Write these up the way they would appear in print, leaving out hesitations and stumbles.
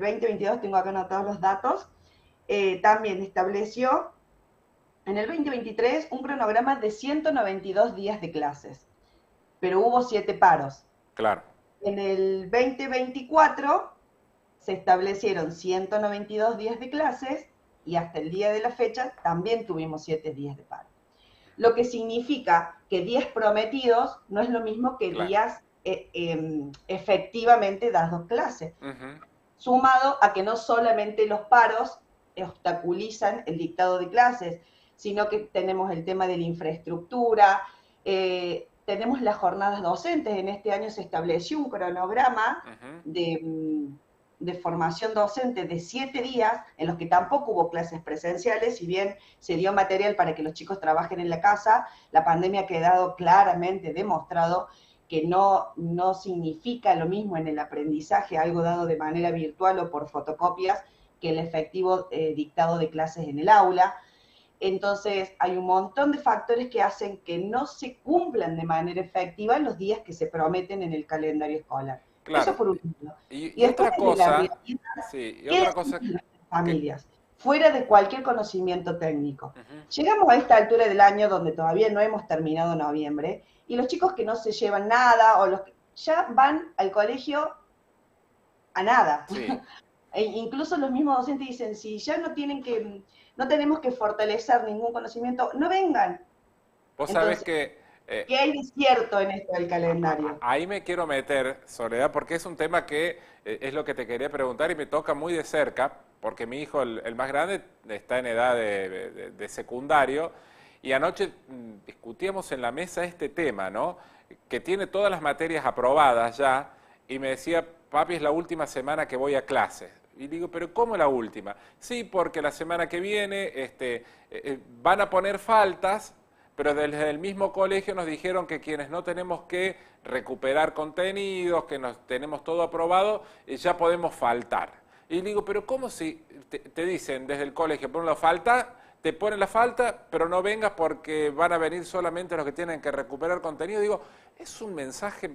2022, tengo acá anotados los datos, también estableció en el 2023 un cronograma de 192 días de clases, pero hubo 7 paros. Claro. En el 2024 se establecieron 192 días de clases y hasta el día de la fecha también tuvimos 7 días de paro. Lo que significa que días prometidos no es lo mismo que Claro. días efectivamente dadas clases. Ujú. Sumado a que no solamente los paros obstaculizan el dictado de clases, sino que tenemos el tema de la infraestructura, tenemos las jornadas docentes. En este año se estableció un cronograma Ujú. de formación docente de 7 días, en los que tampoco hubo clases presenciales, si bien se dio material para que los chicos trabajen en la casa, la pandemia ha quedado claramente demostrado que no significa lo mismo en el aprendizaje, algo dado de manera virtual o por fotocopias, que el efectivo dictado de clases en el aula. Entonces, hay un montón de factores que hacen que no se cumplan de manera efectiva los días que se prometen en el calendario escolar. Eso Claro. por un lado. Y Y después otra de la cosa, realidad, sí, y ¿qué otra cosa decimos las que... familias? Fuera de cualquier conocimiento técnico. Ujú. Llegamos a esta altura del año donde todavía no hemos terminado noviembre y los chicos que no se llevan nada o los que ya van al colegio a nada. Sí, E incluso los mismos docentes dicen, si ya no tenemos que fortalecer ningún conocimiento, no vengan. vos sabés Entonces, que ¿qué hay de cierto en esto del calendario? ahí me quiero meter, Soledad, porque es un tema que es lo que te quería preguntar y me toca muy de cerca, porque mi hijo, el más grande, está en edad de secundario, y anoche discutíamos en la mesa este tema, ¿no? Que tiene todas las materias aprobadas ya, y me decía, papi, es la última semana que voy a clases. Y digo, pero ¿cómo la última? Sí, porque la semana que viene van a poner faltas, pero desde el mismo colegio nos dijeron que quienes no tenemos que recuperar contenidos, que nos tenemos todo aprobado, ya podemos faltar. Y digo, pero ¿cómo si te dicen desde el colegio, por una falta, te ponen la falta, pero no vengas porque van a venir solamente los que tienen que recuperar contenido? Digo, es un mensaje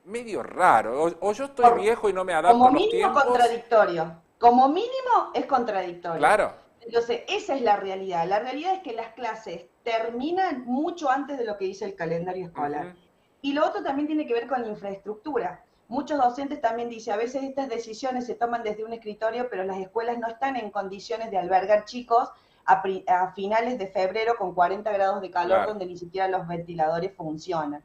medio raro. O yo estoy Por, viejo y no me adapto como a los mínimo tiempos. contradictorio. Como mínimo es contradictorio. Claro. Entonces, esa es la realidad. La realidad es que las clases terminan mucho antes de lo que dice el calendario escolar. Ujú. Y lo otro también tiene que ver con la infraestructura. Muchos docentes también dicen, a veces estas decisiones se toman desde un escritorio, pero las escuelas no están en condiciones de albergar chicos a finales de febrero con 40 grados de calor, Claro. donde ni siquiera los ventiladores funcionan.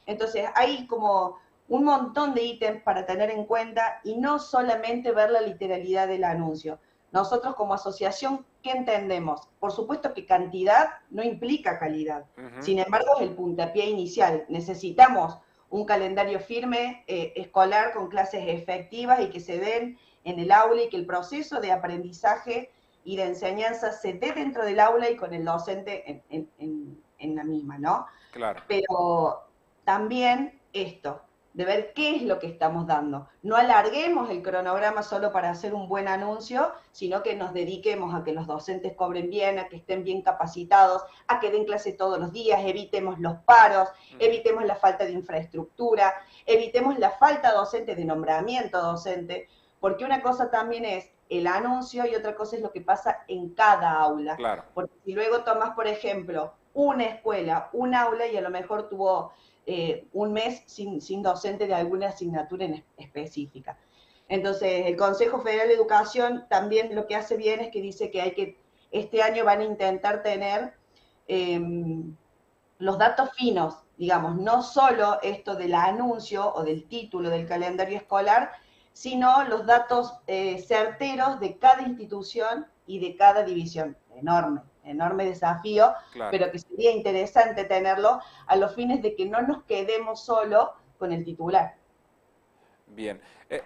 Entonces, hay como un montón de ítems para tener en cuenta y no solamente ver la literalidad del anuncio. Nosotros como asociación, ¿qué entendemos? Por supuesto que cantidad no implica calidad. Ujú. Sin embargo, es el puntapié inicial. Necesitamos un calendario firme escolar con clases efectivas y que se den en el aula y que el proceso de aprendizaje y de enseñanza se dé dentro del aula y con el docente en la misma, ¿no? Claro. Pero también esto, de ver qué es lo que estamos dando. No alarguemos el cronograma solo para hacer un buen anuncio, sino que nos dediquemos a que los docentes cobren bien, a que estén bien capacitados, a que den clase todos los días, evitemos los paros, Ujú. evitemos la falta de infraestructura, evitemos la falta docente de nombramiento docente, porque una cosa también es el anuncio y otra cosa es lo que pasa en cada aula. Claro. Porque si luego tomas, por ejemplo, una escuela, un aula y a lo mejor tuvo un mes sin docente de alguna asignatura en específica. Entonces, el Consejo Federal de Educación también lo que hace bien es que dice que este año van a intentar tener eh, los datos finos, digamos, no solo esto del anuncio o del título del calendario escolar, sino los datos certeros de cada institución y de cada división. Enorme, enorme desafío, Claro. pero que sería interesante tenerlo a los fines de que no nos quedemos solo con el titular. Bien.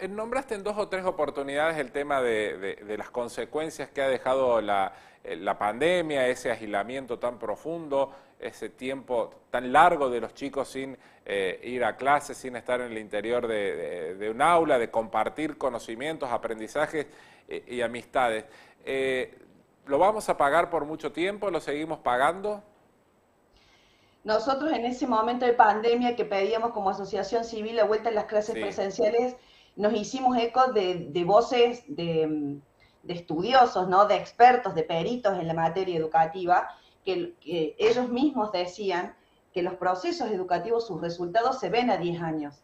Nombraste en dos o tres oportunidades el tema de las consecuencias que ha dejado la pandemia, ese aislamiento tan profundo, ese tiempo tan largo de los chicos sin ir a clases, sin estar en el interior de un aula, de compartir conocimientos, aprendizajes y amistades. ¿Lo vamos a pagar por mucho tiempo? ¿Lo seguimos pagando? Nosotros en ese momento de pandemia que pedíamos como asociación civil la vuelta a las clases Sí. presenciales, nos hicimos eco de voces de estudiosos, ¿no? De expertos, de peritos en la materia educativa, que ellos mismos decían que los procesos educativos, sus resultados se ven a 10 años.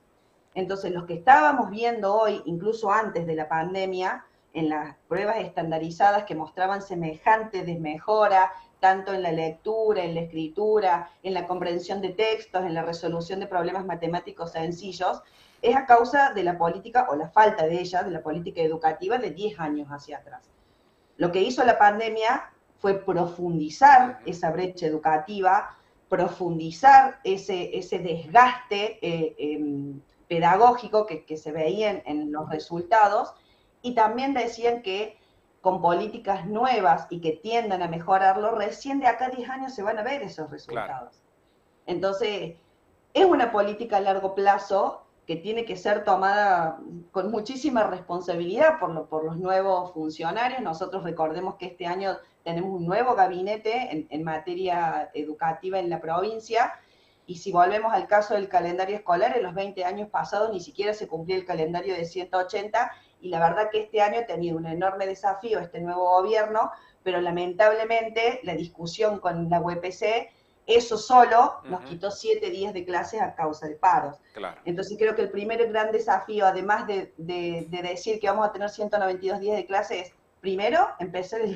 Entonces, los que estábamos viendo hoy, incluso antes de la pandemia, en las pruebas estandarizadas que mostraban semejante desmejora, tanto en la lectura, en la escritura, en la comprensión de textos, en la resolución de problemas matemáticos sencillos, es a causa de la política, o la falta de ella, de la política educativa de 10 años hacia atrás. Lo que hizo la pandemia fue profundizar esa brecha educativa, profundizar ese desgaste pedagógico que se veía en los resultados, y también decían que con políticas nuevas y que tiendan a mejorarlo, recién de acá a 10 años se van a ver esos resultados. Claro. Entonces, es una política a largo plazo que tiene que ser tomada con muchísima responsabilidad por los nuevos funcionarios. Nosotros recordemos que este año tenemos un nuevo gabinete en materia educativa en la provincia, y si volvemos al caso del calendario escolar, en los 20 años pasados ni siquiera se cumplía el calendario de 180, y la verdad que este año ha tenido un enorme desafío este nuevo gobierno, pero lamentablemente la discusión con la UPC, eso solo nos quitó 7 días de clases a causa de paros. Claro. Entonces creo que el primer gran desafío, además de decir que vamos a tener 192 días de clases, es primero empezar el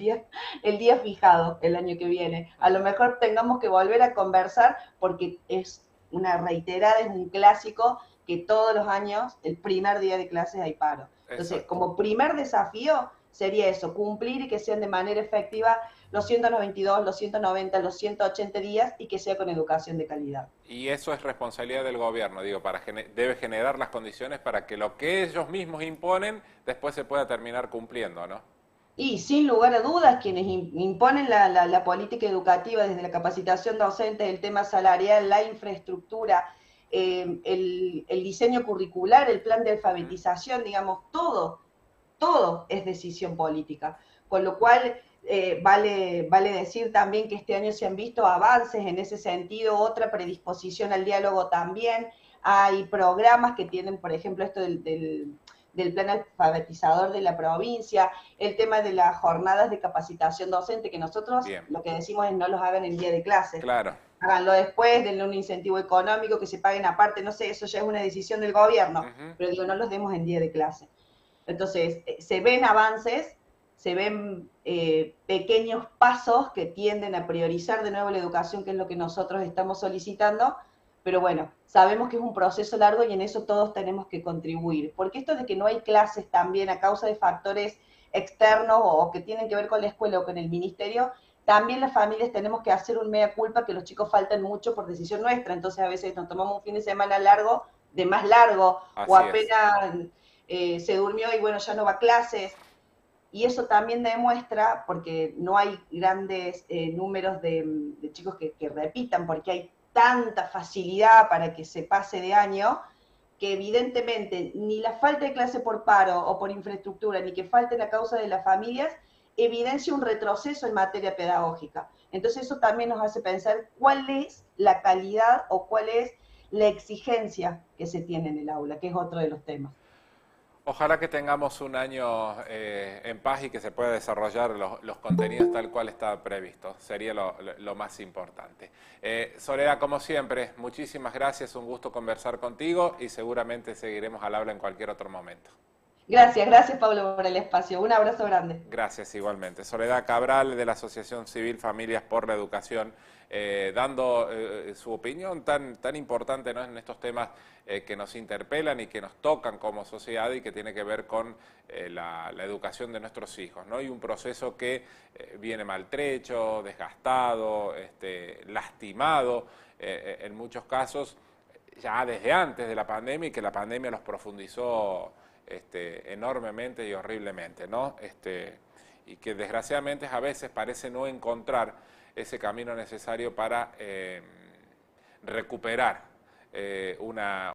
día fijado el año que viene. A lo mejor tengamos que volver a conversar, porque es una reiterada, es un clásico que todos los años, el primer día de clases hay paro. Entonces, exacto, como primer desafío sería eso, cumplir y que sean de manera efectiva los 192, los 190, los 180 días, y que sea con educación de calidad. Y eso es responsabilidad del gobierno, digo, debe generar las condiciones para que lo que ellos mismos imponen después se pueda terminar cumpliendo, ¿no? Y sin lugar a dudas, quienes imponen la política educativa, desde la capacitación docente, el tema salarial, la infraestructura, el diseño curricular, el plan de alfabetización, digamos, todo es decisión política. Con lo cual, vale decir también que este año se han visto avances en ese sentido, otra predisposición al diálogo también. Hay programas que tienen, por ejemplo, esto del plan alfabetizador de la provincia, el tema de las jornadas de capacitación docente, que nosotros bien, lo que decimos es no los hagan en día de clase. Claro. Háganlo después, denle un incentivo económico, que se paguen aparte, no sé, eso ya es una decisión del gobierno, pero digo, no los demos en día de clase. Entonces, se ven avances, se ven pequeños pasos que tienden a priorizar de nuevo la educación, que es lo que nosotros estamos solicitando, pero bueno, sabemos que es un proceso largo y en eso todos tenemos que contribuir, porque esto de que no hay clases también a causa de factores externos o que tienen que ver con la escuela o con el ministerio, también las familias tenemos que hacer un mea culpa, que los chicos faltan mucho por decisión nuestra, entonces a veces nos tomamos un fin de semana largo, de más largo, así o apenas se durmió y bueno, ya no va a clases. Y eso también demuestra, porque no hay grandes números de chicos que repitan, porque hay tanta facilidad para que se pase de año, que evidentemente ni la falta de clase por paro o por infraestructura, ni que falte la causa de las familias, evidencia un retroceso en materia pedagógica. Entonces eso también nos hace pensar cuál es la calidad o cuál es la exigencia que se tiene en el aula, que es otro de los temas. Ojalá que tengamos un año en paz y que se pueda desarrollar los contenidos tal cual está previsto. Sería lo más importante. Soledad, como siempre, muchísimas gracias. Un gusto conversar contigo y seguramente seguiremos al habla en cualquier otro momento. Gracias Pablo por el espacio. Un abrazo grande. Gracias igualmente. Soledad Cabral, de la Asociación Civil Familias por la Educación, dando su opinión tan importante, ¿no?, en estos temas que nos interpelan y que nos tocan como sociedad y que tiene que ver con la educación de nuestros hijos, ¿no? Y un proceso que viene maltrecho, desgastado, lastimado, en muchos casos ya desde antes de la pandemia, y que la pandemia los profundizó enormemente y horriblemente, ¿no? Y que desgraciadamente a veces parece no encontrar ese camino necesario para recuperar una